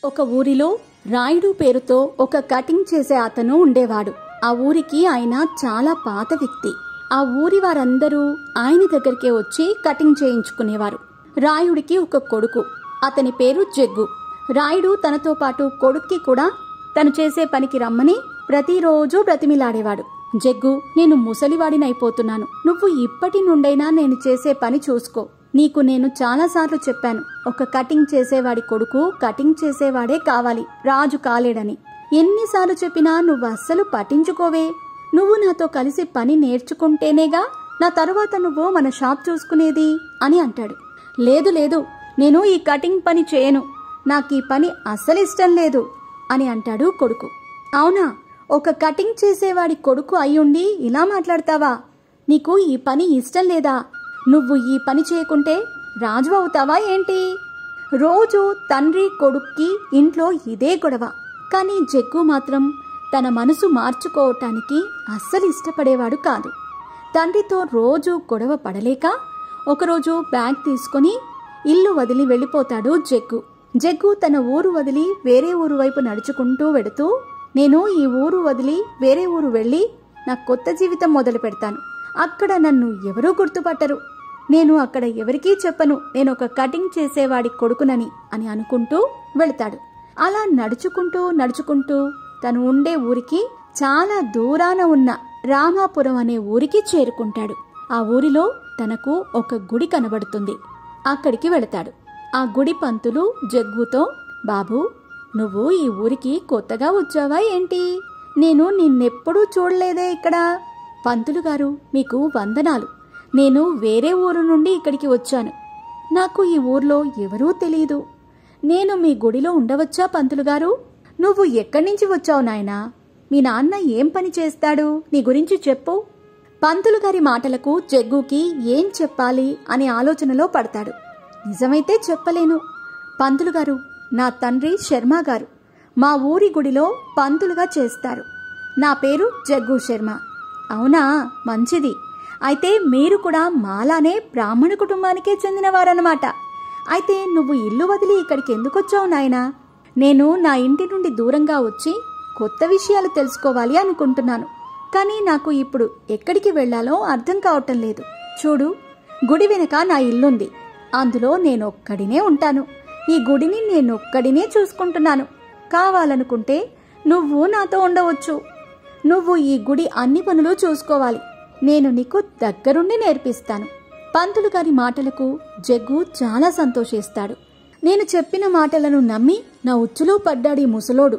ఒక ఊరిలో రాయుడు పేరుతో ఒక కటింగ్ చేసే అతను ఉండేవాడు. ఆ ఊరికి ఆయన చాలా పాత వ్యక్తి. ఆ ఊరి వారందరూ ఆయన దగ్గరికే వచ్చి కటింగ్ చేయించుకునేవారు. రాయుడికి ఒక కొడుకు, అతని పేరు జగ్గు. రాయుడు తనతో పాటు కొడుక్కి కూడా తను చేసే పనికి రమ్మని ప్రతిరోజు బ్రతిమిలాడేవాడు. జగ్గు, నేను ముసలివాడినైపోతున్నాను, నువ్వు ఇప్పటి నుండైనా నేను చేసే పని చూసుకో. నీకు నేను చాలాసార్లు చెప్పాను, ఒక కటింగ్ చేసేవాడి కొడుకు కటింగ్ చేసేవాడే కావాలి, రాజు కాలేడని. ఎన్నిసార్లు చెప్పినా నువ్వు అస్సలు పట్టించుకోవే. నువ్వు నాతో కలిసి పని నేర్చుకుంటేనేగా నా తరువాత నువ్వు మన షాప్ చూసుకునేది అని అంటాడు. లేదు లేదు, నేను ఈ కటింగ్ పని చేయను, నాకు ఈ పని అస్సలు ఇష్టం లేదు అని అంటాడు కొడుకు. అవునా, ఒక కటింగ్ చేసేవాడి కొడుకు అయ్యుండి ఇలా మాట్లాడతావా? నీకు ఈ పని ఇష్టం లేదా? నువ్వు ఈ పని చేయకుంటే రాజు అవుతావా ఏంటి? రోజు తండ్రి కొడుక్కి ఇంట్లో ఇదే గొడవ. కానీ జగ్గు మాత్రం తన మనసు మార్చుకోవటానికి అస్సలు ఇష్టపడేవాడు కాదు. తండ్రితో రోజు గొడవ పడలేక ఒకరోజు బ్యాగ్ తీసుకుని ఇల్లు వదిలి వెళ్ళిపోతాడు జగ్గు. జగ్గు తన ఊరు వదిలి వేరే ఊరు వైపు నడుచుకుంటూ వెడుతూ, నేను ఈ ఊరు వదిలి వేరే ఊరు వెళ్ళి నా కొత్త జీవితం మొదలు పెడతాను. అక్కడ నన్ను ఎవరూ గుర్తుపట్టరు. నేను అక్కడ ఎవరికీ చెప్పను నేను ఒక కటింగ్ చేసేవాడి కొడుకునని అని అనుకుంటూ వెళతాడు. అలా నడుచుకుంటూ తను ఉండే ఊరికి చాలా దూరాన ఉన్న రామాపురం అనే ఊరికి చేరుకుంటాడు. ఆ ఊరిలో తనకు ఒక గుడి కనబడుతుంది. అక్కడికి వెళతాడు. ఆ గుడి పంతులు జగ్గుతో, బాబూ, నువ్వు ఈ ఊరికి కొత్తగా వచ్చావా ఏంటి? నేను నిన్నెప్పుడూ చూడలేదే ఇక్కడ. పంతులు గారు, మీకు వందనాలు. నేను వేరే ఊరు నుండి ఇక్కడికి వచ్చాను. నాకు ఈ ఊర్లో ఎవరూ తెలీదు. నేను మీ గుడిలో ఉండవచ్చా పంతులు గారు? నువ్వు ఎక్కడి నుంచి వచ్చావు నాయనా? మీ నాన్న ఏం పని చేస్తాడు? నీ గురించి చెప్పు. పంతులు గారి మాటలకు జగ్గుకి ఏం చెప్పాలి అనే ఆలోచనలో పడతాడు. నిజమైతే చెప్పలేను పంతులు గారు, నా తండ్రి శర్మ గారు మా ఊరి గుడిలో పంతులుగా చేస్తారు. నా పేరు జగ్గు శర్మ. అవునా, మంచిది. అయితే మీరు కూడా మాలానే బ్రాహ్మణ కుటుంబానికే చెందినవారన్నమాట. అయితే నువ్వు ఇల్లు వదిలి ఇక్కడికి ఎందుకు వచ్చావు నాయనా? నేను నా ఇంటి నుండి దూరంగా వచ్చి కొత్త విషయాలు తెలుసుకోవాలి అనుకుంటున్నాను. కానీ నాకు ఇప్పుడు ఎక్కడికి వెళ్లాలో అర్థం కావటం లేదు. చూడు, గుడి వెనక నా ఇల్లుంది. అందులో నేనొక్కడినే ఉంటాను. ఈ గుడిని నేనొక్కడినే చూసుకుంటున్నాను. కావాలనుకుంటే నువ్వు నాతో ఉండవచ్చు. నువ్వు ఈ గుడి అన్ని పనులు చూసుకోవాలి. నేను నీకు దగ్గరుండి నేర్పిస్తాను. పంతులు గారి మాటలకు జగ్గు చాలా సంతోషిస్తాడు. నేను చెప్పిన మాటలను నమ్మి నా ఉచ్చులో పడ్డాడు ఈ ముసలోడు.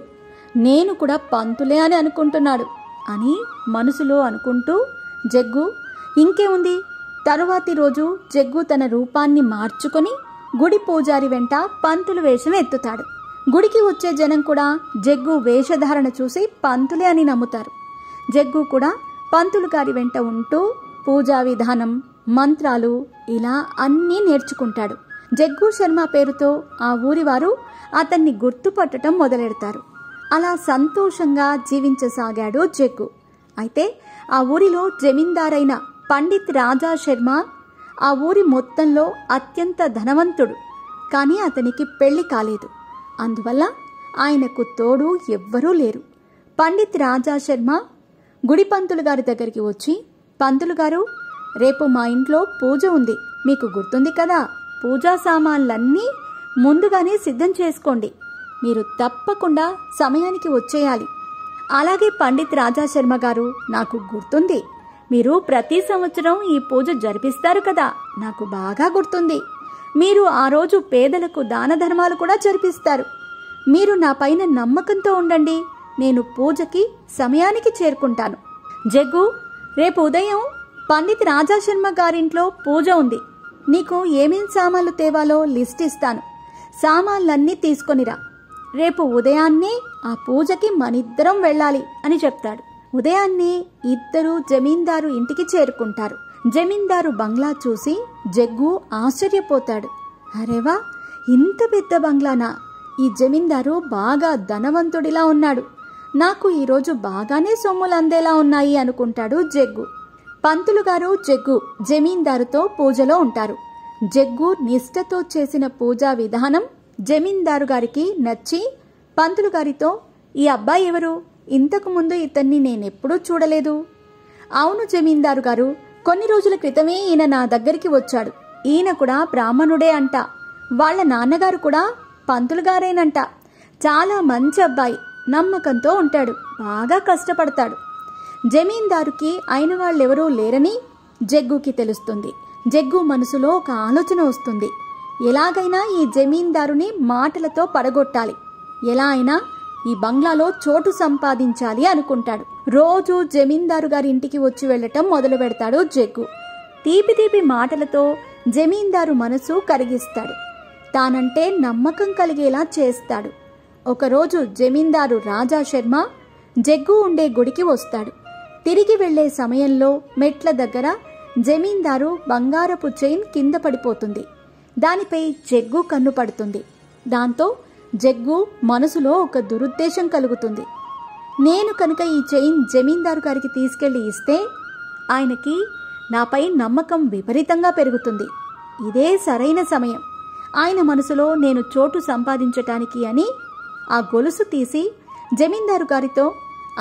నేను కూడా పంతులే అని అనుకుంటున్నాడు అని మనసులో అనుకుంటూ జగ్గు ఇంకేముంది, తరువాతి రోజు జగ్గు తన రూపాన్ని మార్చుకొని గుడి పూజారి వెంట పంతులు వేషం ఎత్తుతాడు. గుడికి వచ్చే జనం కూడా జగ్గు వేషధారణ చూసి పంతులే అని నమ్ముతారు. జగ్గు కూడా పంతులు గారి వెంట ఉంటూ పూజా విధానం, మంత్రాలు ఇలా అన్నీ నేర్చుకుంటాడు. జగ్గు శర్మ పేరుతో ఆ ఊరివారు అతన్ని గుర్తుపట్టడం మొదలెడతారు. అలా సంతోషంగా జీవించసాగాడు జగ్గు. అయితే ఆ ఊరిలో జమీందారైన పండిత్ రాజా శర్మ ఆ ఊరి మొత్తంలో అత్యంత ధనవంతుడు. కానీ అతనికి పెళ్లి కాలేదు. అందువల్ల ఆయనకు తోడు ఎవ్వరూ లేరు. పండిత్ రాజా శర్మ గుడి పంతులు గారి దగ్గరికి వచ్చి, పంతులు గారు, రేపు మా ఇంట్లో పూజ ఉంది, మీకు గుర్తుంది కదా? పూజా సామాన్లన్నీ ముందుగానే సిద్ధం చేసుకోండి. మీరు తప్పకుండా సమయానికి వచ్చేయాలి. అలాగే పండిత్ రాజా శర్మ గారు, నాకు గుర్తుంది. మీరు ప్రతి సంవత్సరం ఈ పూజ జరిపిస్తారు కదా, నాకు బాగా గుర్తుంది. మీరు ఆ రోజు పేదలకు దాన ధర్మాలు కూడా జరిపిస్తారు. మీరు నా పైన నమ్మకంతో ఉండండి. నేను పూజకి సమయానికి చేరుకుంటాను. జగ్గు, రేపు ఉదయం పండిత్ రాజా శర్మ గారింట్లో పూజ ఉంది. నీకు ఏమేం సామాన్లు తేవాలో లిస్ట్ ఇస్తాను. సామాన్లన్నీ తీసుకొనిరా. రేపు ఉదయాన్నే ఆ పూజకి మనిద్దరం వెళ్ళాలి అని చెప్తాడు. ఉదయాన్నే ఇద్దరు జమీందారు ఇంటికి చేరుకుంటారు. జమీందారు బంగ్లా చూసి జగ్గు ఆశ్చర్యపోతాడు. అరేవా, ఇంత పెద్ద బంగ్లానా? ఈ జమీందారు బాగా ధనవంతుడిలా ఉన్నాడు. నాకు ఈరోజు బాగానే సొమ్ములు అందేలా ఉన్నాయి అనుకుంటాడు జగ్గు. పంతులు గారు జగ్గు జమీందారుతో పూజలో ఉంటారు. జగ్గు నిష్ఠతో చేసిన పూజా విధానం జమీందారు గారికి నచ్చి పంతులు గారితో, ఈ అబ్బాయి ఎవరు? ఇంతకు ముందు ఇతన్ని నేనెప్పుడూ చూడలేదు. అవును జమీందారు గారు, కొన్ని రోజుల క్రితమే ఈయన నా దగ్గరికి వచ్చాడు. ఈయన కూడా బ్రాహ్మణుడే అంట. వాళ్ళ నాన్నగారు కూడా పంతులు గారేనంట. చాలా మంచి అబ్బాయి, నమ్మకంతో ఉంటాడు, బాగా కష్టపడతాడు. జమీందారుకి అయిన వాళ్ళెవరూ లేరని జగ్గుకి తెలుస్తుంది. జగ్గు మనసులో ఒక ఆలోచన వస్తుంది. ఎలాగైనా ఈ జమీందారుని మాటలతో పడగొట్టాలి, ఎలా అయినా ఈ బంగ్లాలో చోటు సంపాదించాలి అనుకుంటాడు. రోజు జమీందారు గారి ఇంటికి వచ్చి వెళ్లటం మొదలు పెడతాడు జగ్గు. తీపి తీపి మాటలతో జమీందారు మనసు కరిగిస్తాడు, తానంటే నమ్మకం కలిగేలా చేస్తాడు. ఒకరోజు జమీందారు రాజా శర్మ జగ్గు ఉండే గుడికి వస్తాడు. తిరిగి వెళ్లే సమయంలో మెట్ల దగ్గర జమీందారు బంగారపు చైన్ కింద పడిపోతుంది. దానిపై జగ్గు కన్ను పడుతుంది. దాంతో జగ్గు మనసులో ఒక దురుద్దేశం కలుగుతుంది. నేను కనుక ఈ చైన్ జమీందారు గారికి తీసుకెళ్లి ఇస్తే ఆయనకి నాపై నమ్మకం విపరీతంగా పెరుగుతుంది. ఇదే సరైన సమయం. ఆయన మనసులో నేను చోటు సంపాదించటానికి అని ఆ గొలుసు తీసి జమీందారు గారితో,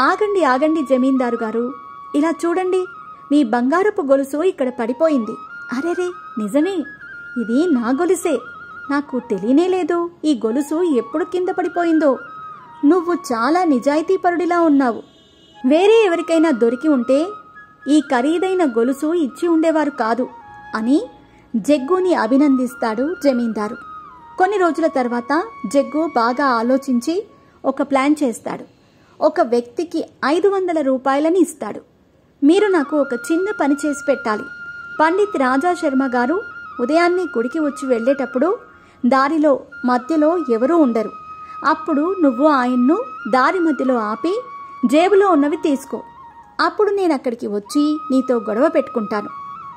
ఆగండి ఆగండి జమీందారు గారు, ఇలా చూడండి, మీ బంగారపు గొలుసు ఇక్కడ పడిపోయింది. అరెరే, నిజమే, ఇది నా గొలుసే. నాకు తెలియనే లేదు ఈ గొలుసు ఎప్పుడు కింద పడిపోయిందో. నువ్వు చాలా నిజాయితీపరుడిలా ఉన్నావు. వేరే ఎవరికైనా దొరికి ఉంటే ఈ ఖరీదైన గొలుసు ఇచ్చి ఉండేవారు కాదు అని జగ్గుని అభినందిస్తాడు జమీందారు. కొన్ని రోజుల తర్వాత జగ్గు బాగా ఆలోచించి ఒక ప్లాన్ చేస్తాడు. ఒక వ్యక్తికి 500 రూపాయలని ఇస్తాడు. మీరు నాకు ఒక చిన్న పని చేసి పెట్టాలి. పండిత్ రాజా శర్మ గారు ఉదయాన్నే గుడికి వచ్చి వెళ్లేటప్పుడు దారిలో మధ్యలో ఎవరూ ఉండరు. అప్పుడు నువ్వు ఆయన్ను దారి మధ్యలో ఆపి జేబులో ఉన్నవి తీసుకో. అప్పుడు నేను అక్కడికి వచ్చి నీతో గొడవ పెట్టుకుంటాను.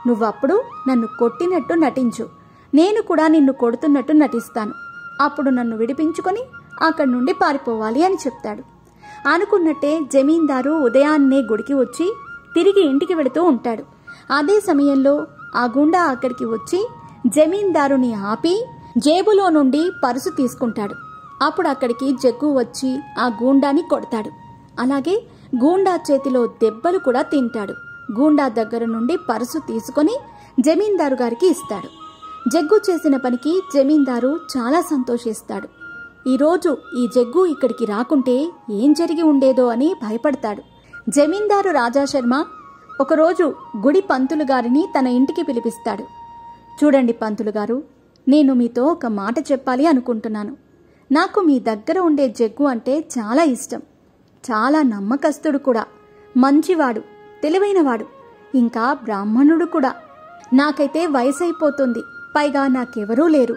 నువ్వప్పుడు నన్ను కొట్టినట్టు నటించు, నేను కూడా నిన్ను కొడుతున్నట్టు నటిస్తాను. అప్పుడు నన్ను విడిపించుకొని అక్కడి నుండి పారిపోవాలి అని చెప్తాడు. అనుకున్నట్టే జమీందారు ఉదయాన్నే గుడికి వచ్చి తిరిగి ఇంటికి వెళుతూ ఉంటాడు. అదే సమయంలో ఆ గుండా అక్కడికి వచ్చి జమీందారుని ఆపి జేబులో నుండి పర్సు తీసుకుంటాడు. అప్పుడు అక్కడికి జగ్గు వచ్చి ఆ గూండాని కొడతాడు. అలాగే గూండా చేతిలో దెబ్బలు కూడా తింటాడు. గూండా దగ్గర నుండి పర్సు తీసుకొని జమీందారు గారికి ఇస్తాడు. జగ్గు చేసిన పనికి జమీందారు చాలా సంతోషిస్తాడు. ఈరోజు ఈ జగ్గు ఇక్కడికి రాకుంటే ఏం జరిగి ఉండేదో అని భయపడతాడు. జమీందారు రాజాశర్మ ఒకరోజు గుడి పంతులు గారిని తన ఇంటికి పిలిపిస్తాడు. చూడండి పంతులు గారు, నేను మీతో ఒక మాట చెప్పాలి అనుకుంటున్నాను. నాకు మీ దగ్గర ఉండే జగ్గు అంటే చాలా ఇష్టం. చాలా నమ్మకస్తుడు కూడా, మంచివాడు, తెలివైనవాడు, ఇంకా బ్రాహ్మణుడు కూడా. నాకైతే వయసైపోతుంది, పైగా నాకెవరూ లేరు.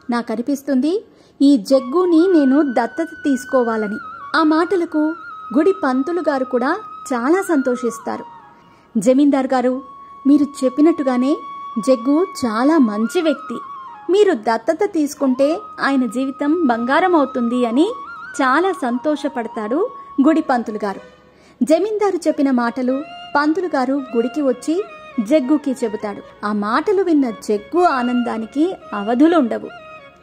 నాకనిపిస్తుంది ఈ జగ్గుని నేను దత్తత తీసుకోవాలని. ఆ మాటలకు గుడి పంతులు గారు కూడా చాలా సంతోషిస్తారు. జమీందార్ గారు, మీరు చెప్పినట్టుగానే జగ్గు చాలా మంచి వ్యక్తి. మీరు దత్తత తీసుకుంటే ఆయన జీవితం బంగారం అవుతుంది అని చాలా సంతోషపడతాడు గుడి పంతులు గారు. జమీందారు చెప్పిన మాటలు పంతులు గారు గుడికి వచ్చి జగ్గుకి చెబుతాడు. ఆ మాటలు విన్న జగ్గు ఆనందానికి అవధులుండవు.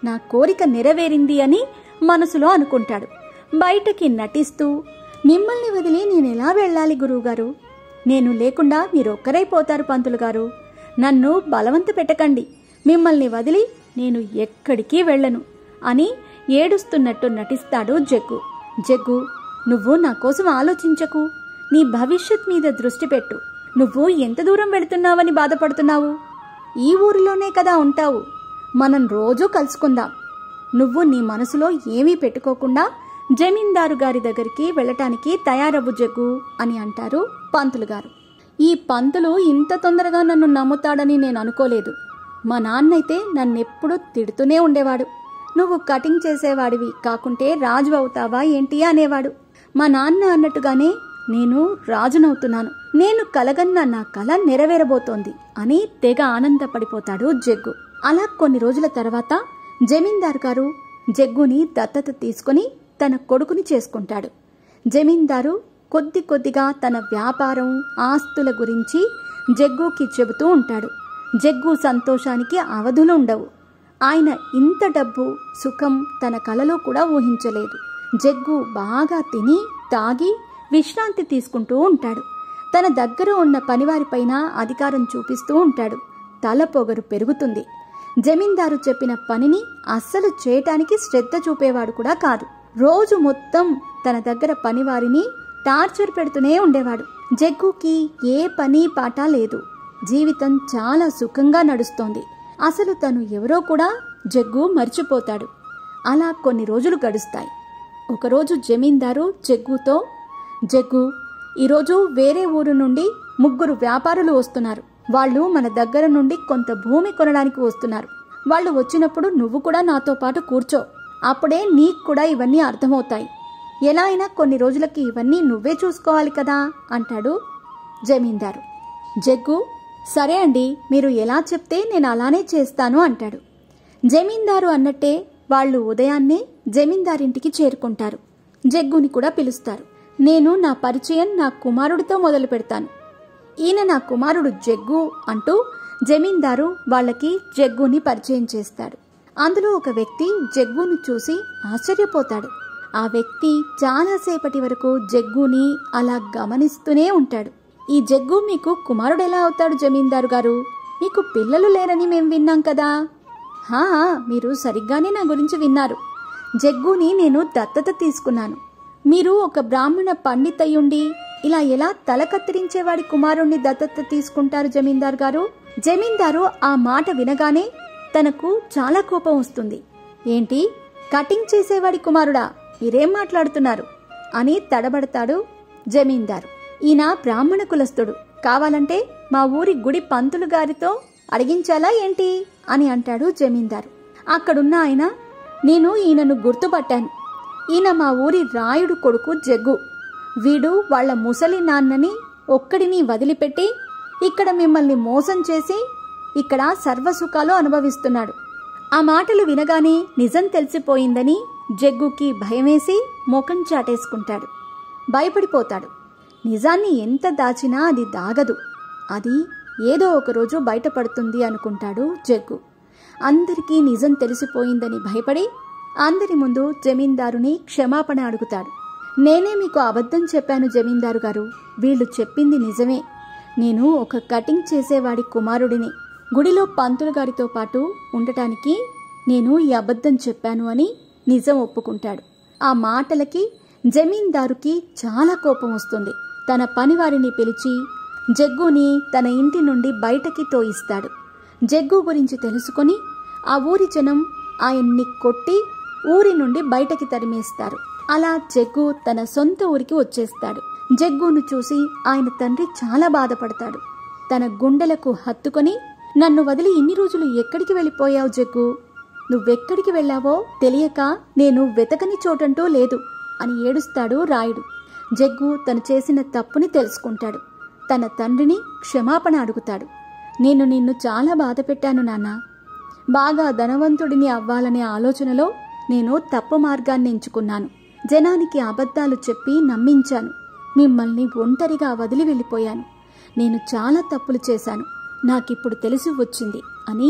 నా కోరిక నెరవేరింది అని మనసులో అనుకుంటాడు. బయటకి నటిస్తూ, మిమ్మల్ని వదిలి నేనెలా వెళ్ళాలి గురువుగారు? నేను లేకుండా మీరొక్కరైపోతారు పంతులు గారు. నన్ను బలవంత పెట్టకండి. మిమ్మల్ని వదిలి నేను ఎక్కడికి వెళ్ళను అని ఏడుస్తున్నట్టు నటిస్తాడు జగ్గు. జగ్గు, నువ్వు నా కోసం ఆలోచించకు. నీ భవిష్యత్ మీద దృష్టి పెట్టు. నువ్వు ఎంత దూరం వెళుతున్నావని బాధపడుతున్నావు? ఈ ఊరిలోనే కదా ఉంటావు. మనం రోజూ కలుసుకుందాం. నువ్వు నీ మనసులో ఏమీ పెట్టుకోకుండా జమీందారు గారి దగ్గరికి వెళ్ళటానికి తయారవ్వు జగ్గు అని అంటారు పంతులు గారు. ఈ పంతులు ఇంత తొందరగా నన్ను నమ్ముతాడని నేను అనుకోలేదు. మా నాన్నైతే నన్నెప్పుడూ తిడుతూనే ఉండేవాడు. నువ్వు కటింగ్ చేసేవాడివి కాకుంటే రాజు అవుతావా ఏంటి అనేవాడు. మా నాన్న అన్నట్టుగానే నేను రాజునవుతున్నాను. నేను కలగన్న నా కల నెరవేరబోతోంది అని తెగ ఆనందపడిపోతాడు జగ్గు. అలా కొన్ని రోజుల తర్వాత జమీందారు గారు జగ్గుని దత్తత తీసుకుని తన కొడుకుని చేసుకుంటాడు. జమీందారు కొద్ది కొద్దిగా తన వ్యాపారం, ఆస్తుల గురించి జగ్గుకి చెబుతూ ఉంటాడు. జగ్గు సంతోషానికి అవధులు ఉండవు. ఆయన ఇంత డబ్బు సుఖం తన కలలో కూడా ఊహించలేదు. జగ్గు బాగా తిని తాగి విశ్రాంతి తీసుకుంటూ ఉంటాడు. తన దగ్గర ఉన్న పనివారిపైన అధికారం చూపిస్తూ ఉంటాడు. తల పొగరు పెరుగుతుంది. జమీందారు చెప్పిన పనిని అస్సలు చేయటానికి శ్రద్ధ చూపేవాడు కూడా కాదు. రోజు మొత్తం తన దగ్గర పనివారిని టార్చర్ పెడుతూనే ఉండేవాడు. జగ్గుకి ఏ పని పాట లేదు. జీవితం చాలా సుఖంగా నడుస్తోంది. అసలు తను ఎవరో కూడా జగ్గు మర్చిపోతాడు. అలా కొన్ని రోజులు గడుస్తాయి. ఒకరోజు జమీందారు జగ్గుతో, జగ్గు, ఈరోజు వేరే ఊరు నుండి 3 వ్యాపారులు వస్తున్నారు. వాళ్ళు మన దగ్గర నుండి కొంత భూమి కొనడానికి వస్తున్నారు. వాళ్ళు వచ్చినప్పుడు నువ్వు కూడా నాతో పాటు కూర్చో. అప్పుడే నీకు కూడా ఇవన్నీ అర్థమవుతాయి. ఎలా అయినా కొన్ని రోజులకి ఇవన్నీ నువ్వే చూసుకోవాలి కదా అంటాడు జమీందారు. జగ్గు, సరే అండి, మీరు ఎలా చెప్తే నేను అలానే చేస్తాను అంటాడు. జమీందారు అన్నట్టే వాళ్ళు ఉదయాన్నే జమీందారింటికి చేరుకుంటారు. జగ్గుని కూడా పిలుస్తారు. నేను నా పరిచయం నా కుమారుడితో మొదలు పెడతాను. ఈయన నా కుమారుడు జగ్గు అంటూ జమీందారు వాళ్ళకి జగ్గుని పరిచయం చేస్తాడు. అందులో ఒక వ్యక్తి జగ్గును చూసి ఆశ్చర్యపోతాడు. ఆ వ్యక్తి చాలాసేపటి వరకు జగ్గుని అలా గమనిస్తూనే ఉంటాడు. ఈ జగ్గు మీకు కుమారుడు ఎలా అవుతాడు జమీందారు గారు? మీకు పిల్లలు లేరని మేం విన్నాం కదా. హా, మీరు సరిగ్గానే నా గురించి విన్నారు. జగ్గుని నేను దత్తత తీసుకున్నాను. మీరు ఒక బ్రాహ్మణ పండితయ్యుండి ఇలా ఎలా తల కత్తిరించేవాడి కుమారుణ్ణి దత్తత తీసుకుంటారు జమీందారు గారు? జమీందారు ఆ మాట వినగానే తనకు చాలా కోపం వస్తుంది. ఏంటి, కటింగ్ చేసేవాడి కుమారుడా? మీరేం మాట్లాడుతున్నారు అని తడబడతాడు జమీందారు. ఈయన బ్రాహ్మణ కులస్తుడు. కావాలంటే మా ఊరి గుడి పంతులు గారితో అడిగించాలా ఏంటి అని అంటాడు జమీందారు. అక్కడున్న ఆయన, నేను ఈయనను గుర్తుపట్టాను. ఈయన మా ఊరి రాయుడు కొడుకు జగ్గు. వీడు వాళ్ల ముసలి నాన్నని ఒక్కడిని వదిలిపెట్టి ఇక్కడ మిమ్మల్ని మోసం చేసి ఇక్కడ సర్వసుఖాలు అనుభవిస్తున్నాడు. ఆ మాటలు వినగానే నిజం తెలిసిపోయిందని జగ్గుకి భయమేసి ముఖం చాటేసుకుంటాడు. భయపడిపోతాడు. నిజాన్ని ఎంత దాచినా అది దాగదు. అది ఏదో ఒకరోజు బయటపడుతుంది అనుకుంటాడు జగ్గు. అందరికీ నిజం తెలిసిపోయిందని భయపడి అందరి ముందు జమీందారుని క్షమాపణ అడుగుతాడు. నేనే మీకు అబద్ధం చెప్పాను జమీందారు గారు. వీళ్ళు చెప్పింది నిజమే. నేను ఒక కటింగ్ చేసేవాడి కుమారుడిని. గుడిలో పంతులు గారితో పాటు ఉండటానికి నేను ఈ అబద్ధం చెప్పాను అని నిజం ఒప్పుకుంటాడు. ఆ మాటలకి జమీందారుకి చాలా కోపం వస్తుంది. తన పనివారిని పిలిచి జగ్గుని తన ఇంటి నుండి బయటకి తోయిస్తాడు. జగ్గు గురించి తెలుసుకొని ఆ ఊరి జనం ఆయన్ని కొట్టి ఊరి నుండి బయటకి తరిమేస్తారు. అలా జగ్గు తన సొంత ఊరికి వచ్చేస్తాడు. జగ్గును చూసి ఆయన తండ్రి చాలా బాధపడతాడు. తన గుండెలకు హత్తుకొని, నన్ను వదిలి ఇన్ని రోజులు ఎక్కడికి వెళ్ళిపోయావు జగ్గు? నువ్వెక్కడికి వెళ్ళావో తెలియక నేను వెతకని చోటంటూ లేదు అని ఏడుస్తాడు రాయుడు. జగ్గు తను చేసిన తప్పుని తెలుసుకుంటాడు. తన తండ్రిని క్షమాపణ అడుగుతాడు. నేను నిన్ను చాలా బాధ పెట్టాను నాన్న. బాగా ధనవంతుడిని అవ్వాలనే ఆలోచనలో నేను తప్పు మార్గాన్ని ఎంచుకున్నాను. జనానికి అబద్ధాలు చెప్పి నమ్మించాను. మిమ్మల్ని ఒంటరిగా వదిలి వెళ్ళిపోయాను. నేను చాలా తప్పులు చేశాను. నాకిప్పుడు తెలిసి వచ్చింది అని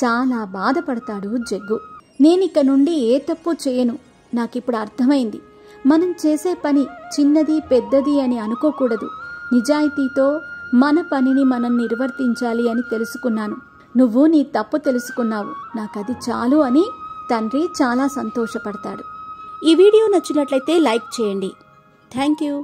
చాలా బాధపడతాడు జగ్గు. నేనిక నుండి ఏ తప్పు చేయను. నాకిప్పుడు అర్థమైంది. మనం చేసే పని చిన్నది పెద్దది అని అనుకోకూడదు. నిజాయితీతో మన పనిని మనం నిర్వర్తించాలి అని తెలుసుకున్నాను. నువ్వు నీ తప్పు తెలుసుకున్నావు. నాకది చాలు అని తండ్రి చాలా సంతోషపడతాడు. ఈ వీడియో నచ్చినట్లయితే లైక్ చేయండి. Thank you.